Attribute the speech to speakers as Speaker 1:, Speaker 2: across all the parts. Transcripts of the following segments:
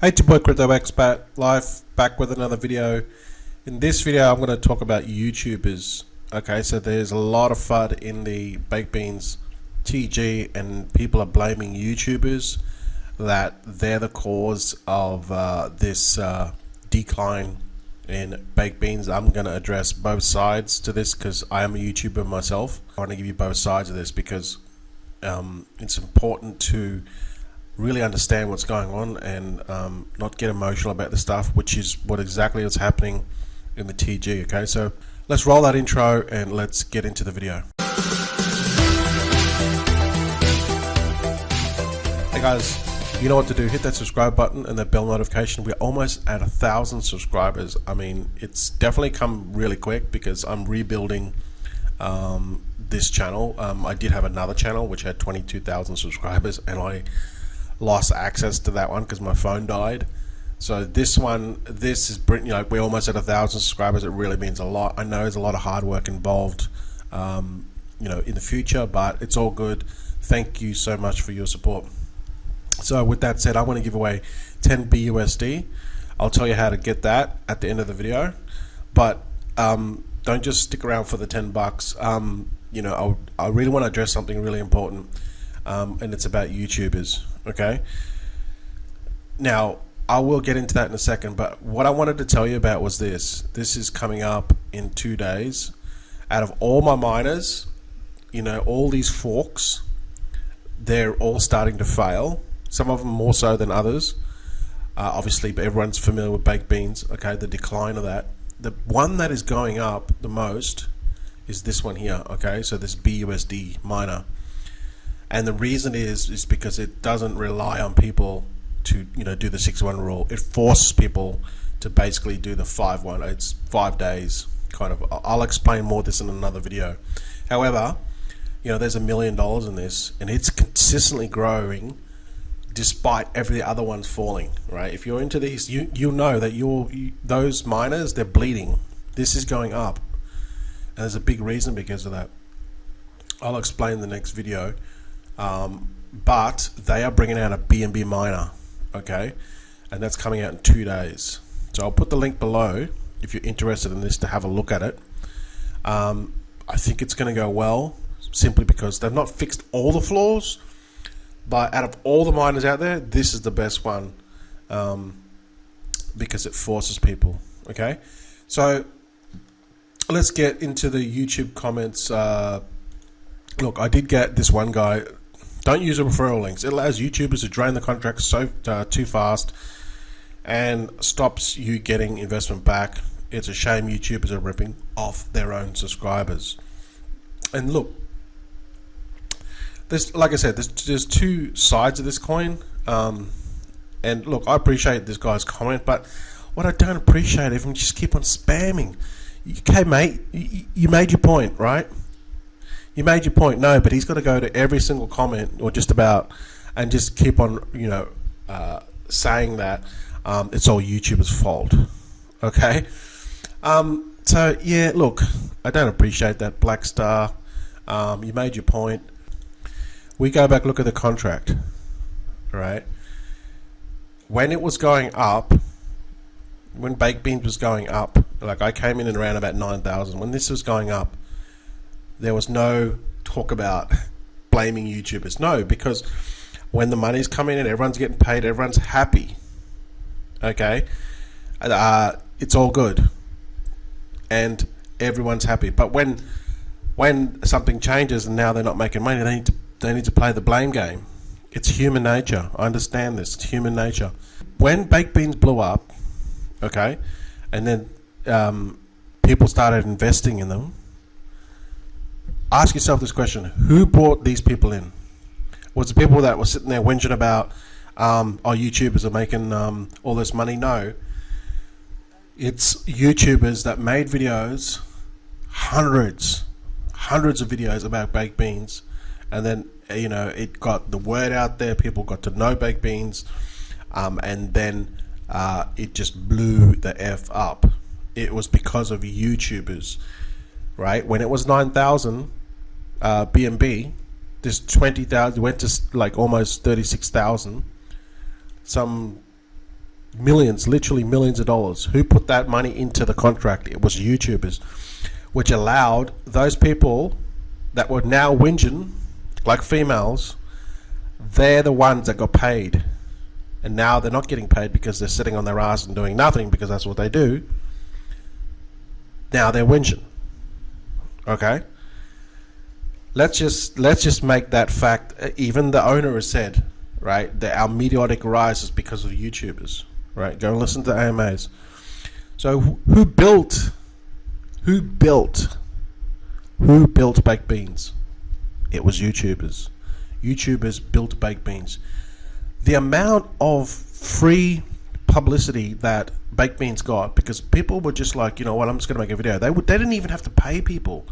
Speaker 1: Hey, it's your boy Crypto Expat, live back with another video. In this video, I'm going to talk about YouTubers. Okay, so there's a lot of FUD in the baked beans TG, and people are blaming YouTubers that they're the cause of this decline in baked beans. I'm going to address both sides to this because I am a YouTuber myself. I want to give you both sides of this because it's important to really understand what's going on and not get emotional about the stuff, which is what exactly is happening in the TG. Okay, so let's roll that intro and let's get into the video. Hey guys, you know what to do. Hit that subscribe button and that bell notification. We're almost at 1,000 subscribers. I mean, it's definitely come really quick because I'm rebuilding this channel. I did have another channel which had 22,000 subscribers, and I lost access to that one because my phone died. So this is, you know, we're almost at 1,000 subscribers. It really means a lot. I know there's a lot of hard work involved, you know, in the future, but it's all good. Thank you so much for your support. So with that said, I want to give away 10 BUSD. I'll tell you how to get that at the end of the video, but don't just stick around for the 10 bucks. You know, I really want to address something really important, and it's about YouTubers. Okay, now I will get into that in a second, but what I wanted to tell you about was this is coming up in 2 days. Out of all my miners, you know, all these forks, they're all starting to fail, some of them more so than others, obviously, but everyone's familiar with baked beans. Okay, the decline of that. The one that is going up the most is this one here. Okay, so this BUSD miner. And the reason is because it doesn't rely on people to, you know, do the 6-1 rule. It forces people to basically do the 5-1. It's 5 days kind of. I'll explain more of this in another video. However, you know, there's $1 million in this, and it's consistently growing despite every other one's falling. Right? If you're into these, you'll know that those miners, they're bleeding. This is going up, and there's a big reason because of that. I'll explain in the next video. But they are bringing out a BNB miner, okay, and that's coming out in 2 days. So I'll put the link below if you're interested in this to have a look at it. I think it's going to go well, simply because they've not fixed all the flaws, but out of all the miners out there, this is the best one, because it forces people. Okay, so let's get into the YouTube comments. Look, I did get this one guy. Don't use the referral links. It allows YouTubers to drain the contracts too fast and stops you getting investment back. It's a shame YouTubers are ripping off their own subscribers. And look, like I said, there's two sides of this coin. And look, I appreciate this guy's comment, but what I don't appreciate is if you just keep on spamming. Okay, mate, you made your point, right? You made your point. No, but he's got to go to every single comment, or just about, and just keep on, you know, saying that it's all YouTuber's fault. Okay. So yeah, look, I don't appreciate that, Black Star. You made your point. We go back, look at the contract. Right. When it was going up, when baked beans was going up, like I came in and around about 9,000. When this was going up, there was no talk about blaming YouTubers. No, because when the money's coming in, everyone's getting paid, everyone's happy. Okay, it's all good, and everyone's happy. But when something changes and now they're not making money, they need to play the blame game. It's human nature. I understand this. It's human nature. When baked beans blew up, okay, and then people started investing in them. Ask yourself this question: who brought these people in? Was it people that were sitting there whinging about, oh, YouTubers are making all this money? No. It's YouTubers that made videos, hundreds of videos about baked beans, and then, you know, it got the word out there. People got to know baked beans, and then it just blew the F up. It was because of YouTubers, right? When it was 9,000. BNB, this 20,000 went to like almost 36,000. Some millions, literally millions of dollars. Who put that money into the contract? It was YouTubers, which allowed those people that were now whinging, like females, they're the ones that got paid. And now they're not getting paid because they're sitting on their ass and doing nothing because that's what they do. Now they're whinging. Okay? Let's just make that fact. Even the owner has said, right, that our meteoric rise is because of YouTubers. Right? Go and listen to AMAs. So who built baked beans? It was YouTubers. YouTubers built baked beans. The amount of free publicity that baked beans got, because people were just like, you know what, I'm just going to make a video. They didn't even have to pay people,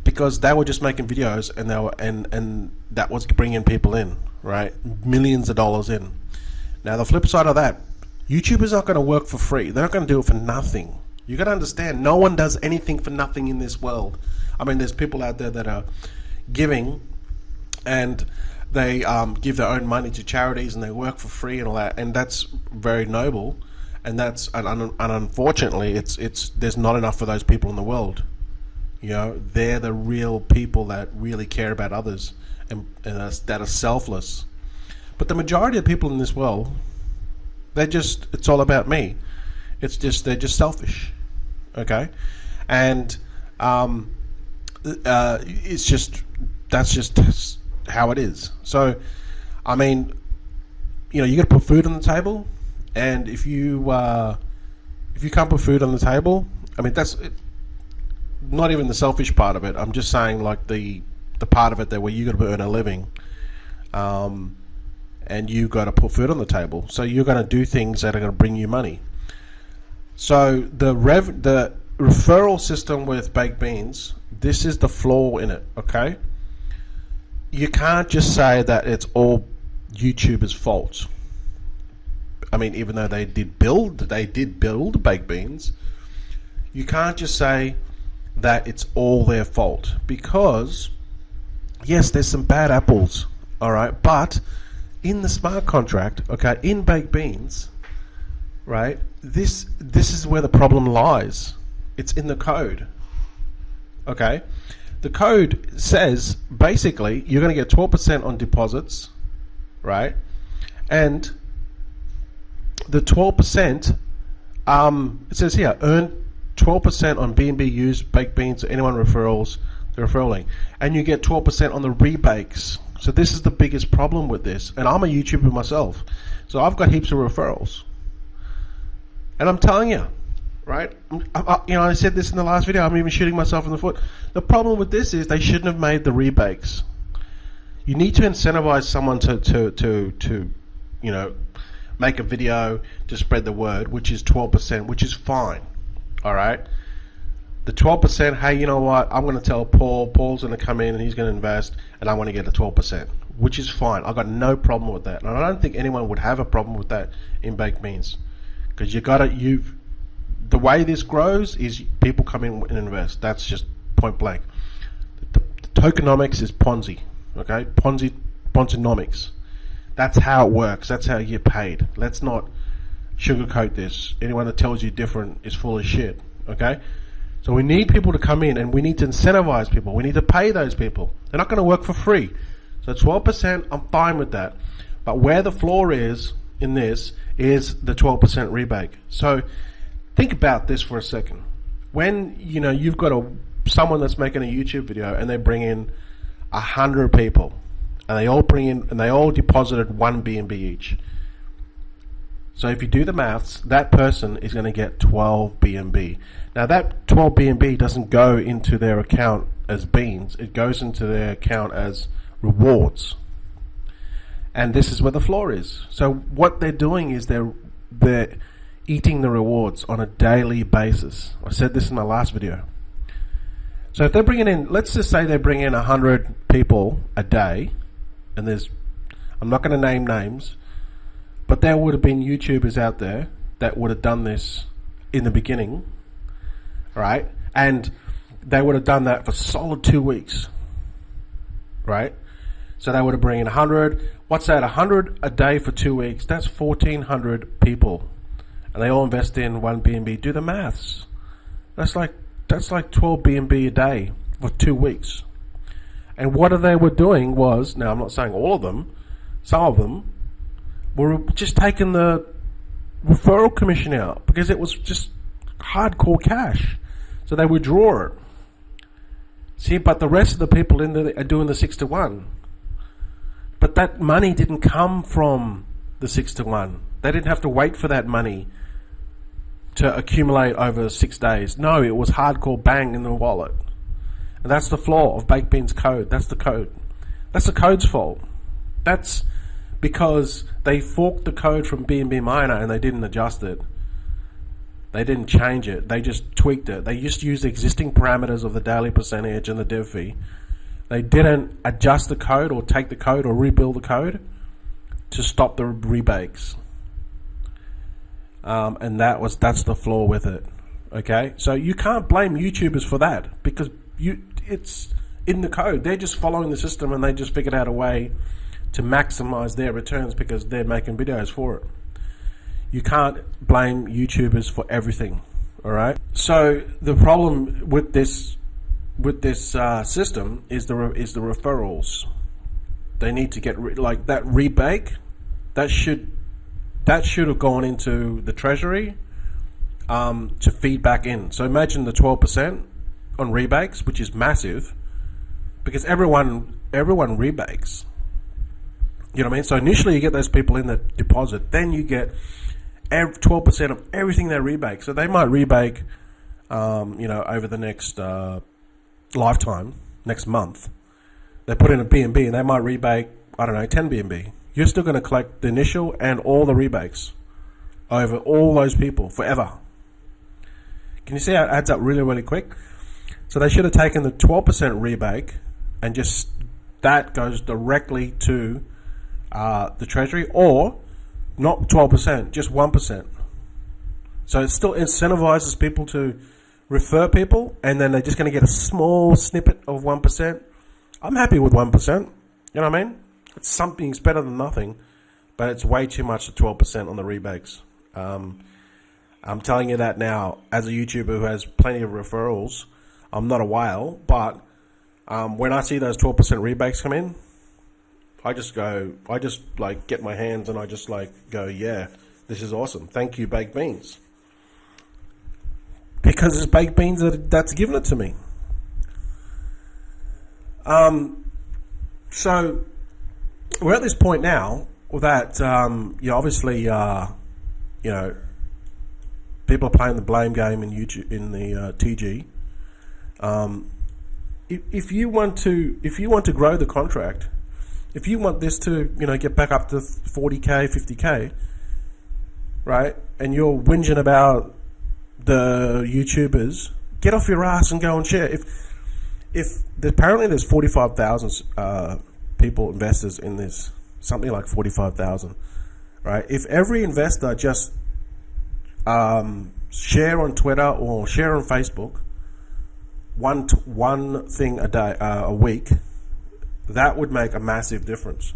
Speaker 1: because they were just making videos, and they were and that was bringing people in, right? Millions of dollars in. Now the flip side of that, YouTubers aren't going to work for free. They're not going to do it for nothing. You got to understand, no one does anything for nothing in this world. I mean, there's people out there that are giving, and they give their own money to charities, and they work for free and all that, and that's very noble. And that's and unfortunately, it's there's not enough for those people in the world. You know, they're the real people that really care about others and that are selfless. But the majority of people in this world, it's all about me. They're just selfish. Okay, and it's just that's just how it is. So, I mean, you know, you got to put food on the table, and if you can't put food on the table, I mean, that's it, not even the selfish part of it. I'm just saying, like, the part of it that where you got to earn a living, and you got to put food on the table. So you're going to do things that are going to bring you money. So the referral system with baked beans, this is the flaw in it. Okay, you can't just say that it's all YouTubers' fault. I mean, even though they did build baked beans, you can't just say that it's all their fault, because yes, there's some bad apples, all right, but in the smart contract, okay, in baked beans, right, this is where the problem lies. It's in the code. Okay, the code says basically you're going to get 12% on deposits, right? And the 12%, it says here, earn 12% on B&B used baked beans to anyone referrals, the referral link, and you get 12% on the rebakes. So this is the biggest problem with this, and I'm a YouTuber myself, so I've got heaps of referrals, and I'm telling you, right? I said this in the last video. I'm even shooting myself in the foot. The problem with this is they shouldn't have made the rebakes. You need to incentivize someone to you know, make a video to spread the word, which is 12%, which is fine. All right. The 12%, hey, you know what? I'm going to tell Paul. Paul's going to come in and he's going to invest, and I want to get a 12%, which is fine. I've got no problem with that, and I don't think anyone would have a problem with that in baked beans, because the way this grows is people come in and invest. That's just point blank. The tokenomics is Ponzi, okay? Ponzinomics. That's how it works. That's how you get paid. Let's not sugarcoat this. Anyone that tells you different is full of shit, okay? So we need people to come in, and we need to incentivize people. We need to pay those people. They're not going to work for free. So 12%, I'm fine with that. But where the flaw is in this is the 12% rebate. So think about this for a second. When you've got someone that's making a YouTube video, and they bring in 100 people, and they all deposited one B&B each. So if you do the maths, that person is going to get 12 B&B. Now that 12 B&B doesn't go into their account as beans. It goes into their account as rewards. And this is where the flaw is. So what they're doing is they're eating the rewards on a daily basis. I said this in my last video. So if they're bringing in, let's just say they bring in 100 people a day, and I'm not going to name names, but there would have been YouTubers out there that would have done this in the beginning, right? And they would have done that for solid 2 weeks, right? So they would have bring in 100. What's that? 100 a day for 2 weeks. That's 1,400 people, and they all invest in one BNB. Do the maths. That's like 12 BNB a day for 2 weeks. And what they were doing was, now I'm not saying all of them, some of them were just taking the referral commission out because it was just hardcore cash. So they withdraw it. See, but the rest of the people in there are doing the 6-to-1. But that money didn't come from the 6-to-1. They didn't have to wait for that money to accumulate over 6 days. No, it was hardcore bang in the wallet. And that's the flaw of Baked Beans' code. That's the code. That's the code's fault. That's because they forked the code from BNB Miner and they didn't adjust it. They didn't change it. They just tweaked it. They just used the existing parameters of the daily percentage and the div fee. They didn't adjust the code or take the code or rebuild the code to stop the rebakes. And that's the flaw with it. Okay, so you can't blame YouTubers for that because it's in the code. They're just following the system and they just figured out a way to maximize their returns because they're making videos for it. You can't blame YouTubers for everything. All right. So the problem with this system is the referrals. They need to get like that rebake. That should have gone into the treasury to feed back in. So imagine the 12% on rebakes, which is massive, because everyone rebakes. You know what I mean? So initially you get those people in the deposit, then you get 12% of everything they rebake. So they might rebake, over the next lifetime, next month. They put in a BNB and they might rebake, 10 BNB. You're still going to collect the initial and all the rebakes over all those people forever. Can you see how it adds up really, really quick? So they should have taken the 12% rebake and just that goes directly to the treasury, or not 12%, just 1%. So it still incentivizes people to refer people, and then they're just going to get a small snippet of 1%. I'm happy with 1%. You know what I mean? It's something. It's better than nothing, but it's way too much. The 12% on the rebakes. I'm telling you that now as a YouTuber who has plenty of referrals. I'm not a whale, but when I see those 12% rebakes come in, I just get my hands and I just go, yeah, this is awesome. Thank you, Baked Beans. Because it's Baked Beans that's given it to me. So we're at this point now that, obviously, people are playing the blame game in YouTube, in the TG. If you want to grow the contract, if you want this to, get back up to 40K, 50K, right? And you're whinging about the YouTubers, get off your ass and go and share. If apparently there's 45,000 people, investors in this, something like 45,000, right? If every investor just share on Twitter or share on Facebook one thing a day, a week, that would make a massive difference.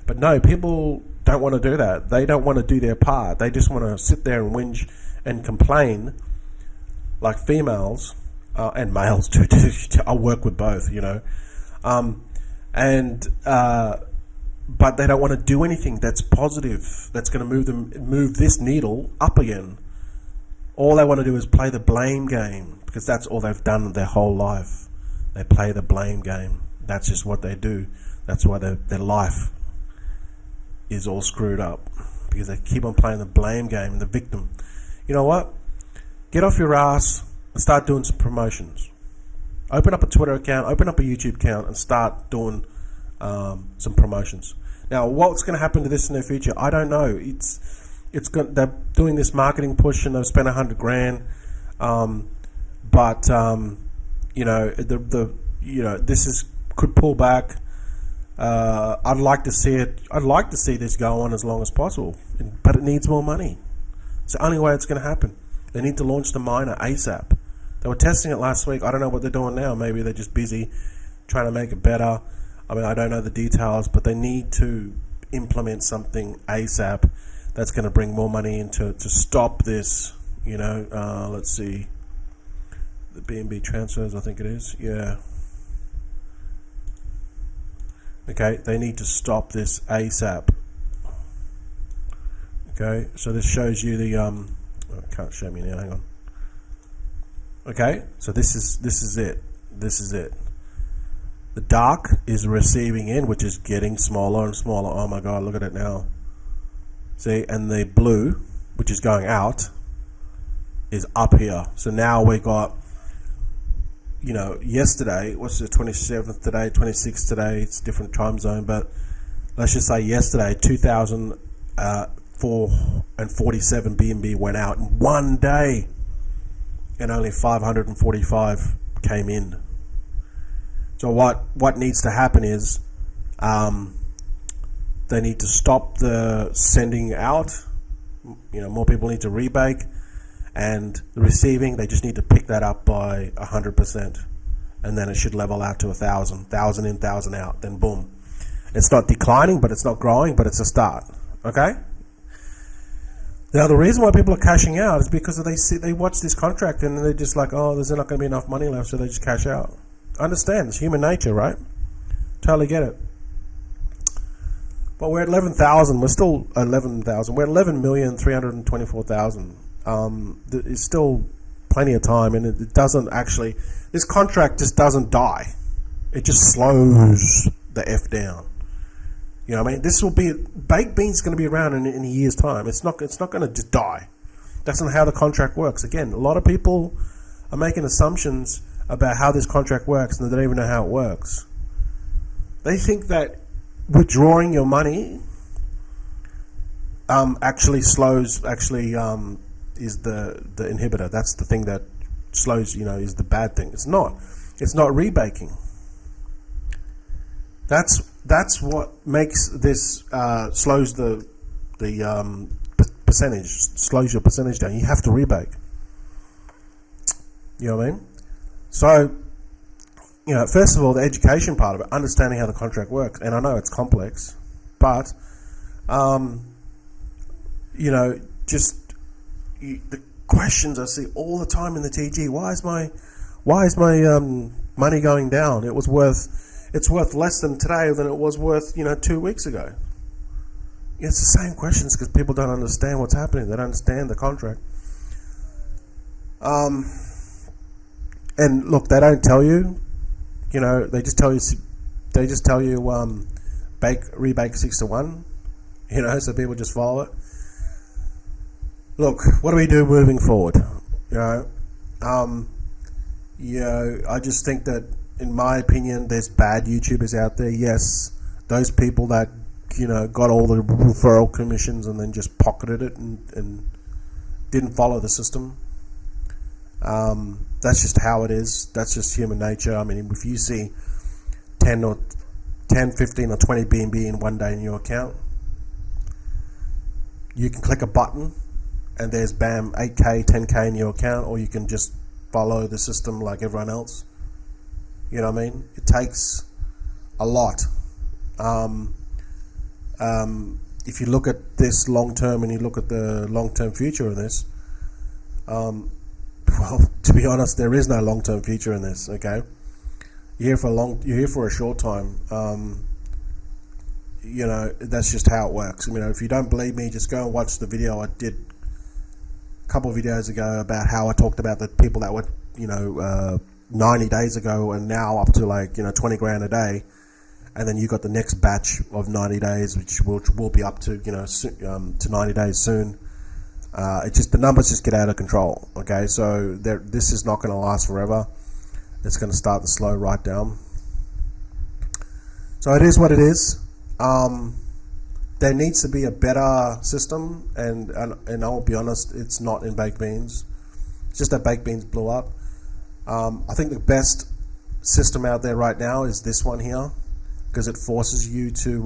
Speaker 1: But no, people don't want to do that. They don't want to do their part. They just want to sit there and whinge and complain like females and males too. I work with both, but they don't want to do anything that's positive, that's going to move this needle up again. All they want to do is play the blame game, because that's all they've done their whole life. They play the blame game. That's just what they do. That's why their life is all screwed up, because they keep on playing the blame game, the victim. You know what? Get off your ass and start doing some promotions. Open up a Twitter account, open up a YouTube account, and start doing some promotions. Now, what's going to happen to this in the future? I don't know. They're doing this marketing push and they've spent $100,000, this could pull back. I'd like to see it. I'd like to see this go on as long as possible, but it needs more money. It's the only way it's going to happen. They need to launch the miner ASAP. They were testing it last week. I don't know what they're doing now. Maybe they're just busy trying to make it better. I mean, I don't know the details, but they need to implement something ASAP that's going to bring more money in to stop this. You know, let's see, the BNB transfers, I think it is, yeah. Okay, they need to stop this ASAP. Okay, so this shows you the oh, it can't show me now, hang on. Okay, so this is it. This is it. The dark is receiving in, which is getting smaller and smaller. Oh my god, look at it now. See, and the blue, which is going out, is up here. So now we got, you know, yesterday, what's the 27th today, 26th today, it's a different time zone, but let's just say yesterday, 2,047 BNB went out in one day, and only 545 came in. So what needs to happen is they need to stop the sending out. You know, more people need to rebake, and the receiving, they just need to pick that up by 100%, and then it should level out to 1,000 in, 1,000 out. Then boom, it's not declining, but it's not growing, but it's a start. Okay. Now the reason why people are cashing out is because they watch this contract and they're just like, oh, there's not going to be enough money left, so they just cash out. Understand, it's human nature, right? Totally get it. But we're at 11,000. We're still at 11,000. We're at 11,324,000. There's still plenty of time, and it doesn't actually. This contract just doesn't die. It just slows the F down. You know what I mean? This will be baked beans going to be around in a year's time. It's not going to just die. That's not how the contract works. Again, a lot of people are making assumptions about how this contract works, and they don't even know how it works. They think that withdrawing your money actually slows, is the inhibitor. That's the thing that slows, you know, is the bad thing. It's not. It's not rebaking. That's what makes this slows the percentage, slows your percentage down. You have to rebake. You know what I mean? So, you know, first of all, the education part of it, understanding how the contract works, and I know it's complex, but, you know, just the questions I see all the time in the TG, why is my money going down? It's worth less than today than it was worth, you know, 2 weeks ago. Yeah, it's the same questions because people don't understand what's happening. They don't understand the contract. And look, they don't tell you, you know, they just tell you, rebake 6 to 1, you know, so people just follow it. Look, what do we do moving forward? You know, I just think that, in my opinion, there's bad YouTubers out there. Yes, those people that, you know, got all the referral commissions and then just pocketed it and didn't follow the system. That's just how it is. That's just human nature. I mean, if you see 10, 15 or 20 BNB in one day in your account, you can click a button and there's bam, 8K, 10K in your account, or you can just follow the system like everyone else. You know what I mean? It takes a lot. If you look at this long term and you look at the long term future of this, well, to be honest, there is no long term future in this. Okay, you're here for a short time. You know, that's just how it works. You know, if you don't believe me, just go and watch the video I did a couple of videos ago about how I talked about the people that were, you know, 90 days ago and now up to, like, you know, 20 grand a day, and then you got the next batch of 90 days which will be up to, you know, to 90 days soon. It just, the numbers just get out of control. Okay, so this is not going to last forever. It's going to start to slow right down. So it is what it is. There needs to be a better system, and I'll be honest, it's not in baked beans. It's just that baked beans blew up. I think the best system out there right now is this one here, because it forces you to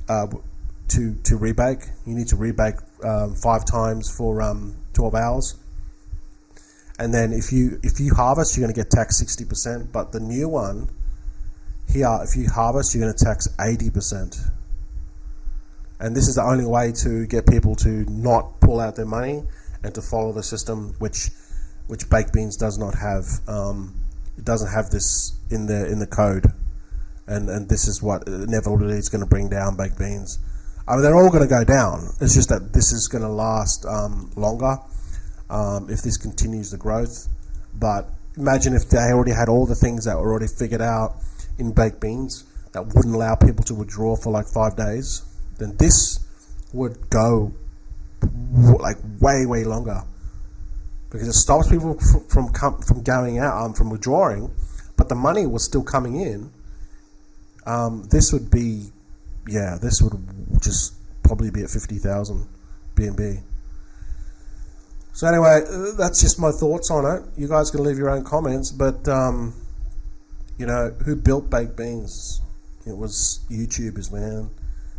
Speaker 1: rebake. You need to rebake 5 times for 12 hours, and then if you harvest, you're going to get taxed 60%. But the new one here, if you harvest, you're going to tax 80%. And this is the only way to get people to not pull out their money and to follow the system, which Baked Beans does not have. It doesn't have this in the code, and this is what inevitably is going to bring down Baked Beans. I mean, they're all going to go down. It's just that this is going to last longer if this continues the growth. But imagine if they already had all the things that were already figured out in Baked Beans that wouldn't allow people to withdraw for like 5 days. Then this would go like way longer, because it stops people from going out, from withdrawing, but the money was still coming in. This would be, yeah, this would just probably be at 50,000 BNB. So anyway, that's just my thoughts on it. You guys can leave your own comments, but you know, who built Baked Beans? It was YouTubers, man.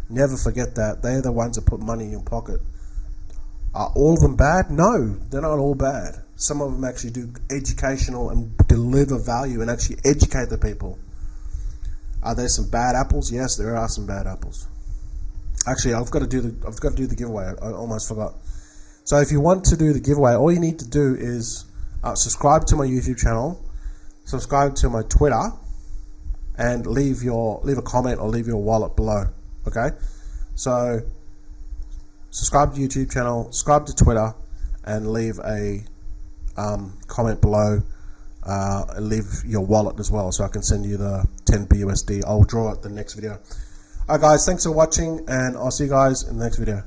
Speaker 1: Never forget that. They're the ones that put money in your pocket. Are all of them bad? No, they're not all bad. Some of them actually do educational and deliver value and actually educate the people. Are there some bad apples? Yes, there are some bad apples. Actually, I've got to do the giveaway. I almost forgot. So if you want to do the giveaway, all you need to do is subscribe to my YouTube channel, subscribe to my Twitter, and leave a comment or leave your wallet below. Okay, so subscribe to YouTube channel, subscribe to Twitter, and leave a comment below, and leave your wallet as well, so I can send you the 10 BUSD. I'll draw it the next video. Alright guys, thanks for watching, and I'll see you guys in the next video.